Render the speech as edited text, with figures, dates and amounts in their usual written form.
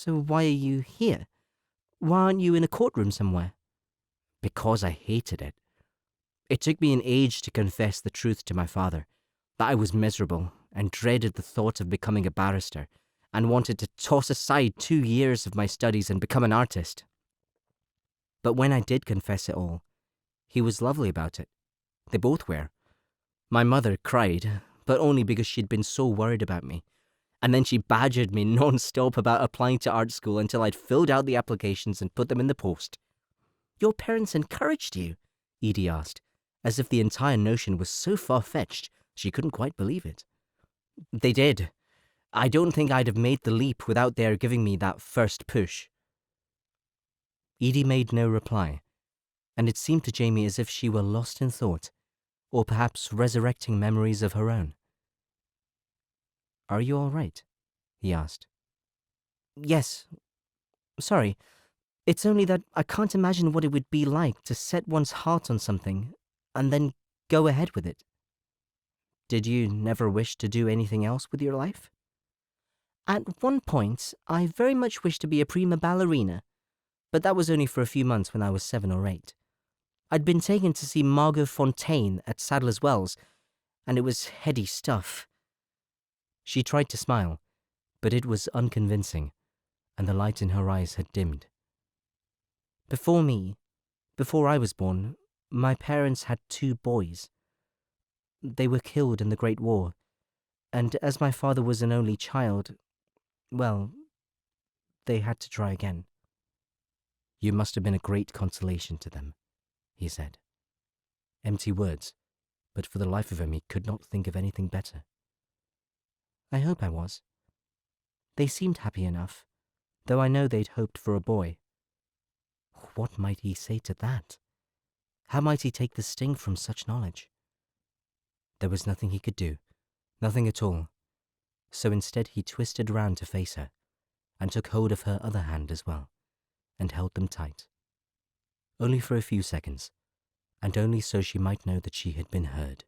So why are you here? Why aren't you in a courtroom somewhere? Because I hated it. It took me an age to confess the truth to my father, that I was miserable and dreaded the thought of becoming a barrister, and wanted to toss aside 2 years of my studies and become an artist. But when I did confess it all, he was lovely about it. They both were. My mother cried, but only because she'd been so worried about me. And then she badgered me non-stop about applying to art school until I'd filled out the applications and put them in the post. Your parents encouraged you? Edie asked, as if the entire notion was so far-fetched she couldn't quite believe it. They did. I don't think I'd have made the leap without their giving me that first push. Edie made no reply, and it seemed to Jamie as if she were lost in thought, or perhaps resurrecting memories of her own. Are you all right? He asked. Yes. Sorry. It's only that I can't imagine what it would be like to set one's heart on something and then go ahead with it. Did you never wish to do anything else with your life? At one point, I very much wished to be a prima ballerina, but that was only for a few months when I was 7 or 8. I'd been taken to see Margot Fontaine at Sadler's Wells, and it was heady stuff. She tried to smile, but it was unconvincing, and the light in her eyes had dimmed. Before I was born, my parents had 2 boys. They were killed in the Great War, and as my father was an only child, well, they had to try again. You must have been a great consolation to them, he said. Empty words, but for the life of him he could not think of anything better. I hope I was. They seemed happy enough, though I know they'd hoped for a boy. What might he say to that? How might he take the sting from such knowledge? There was nothing he could do, nothing at all. So instead he twisted round to face her, and took hold of her other hand as well, and held them tight. Only for a few seconds, and only so she might know that she had been heard.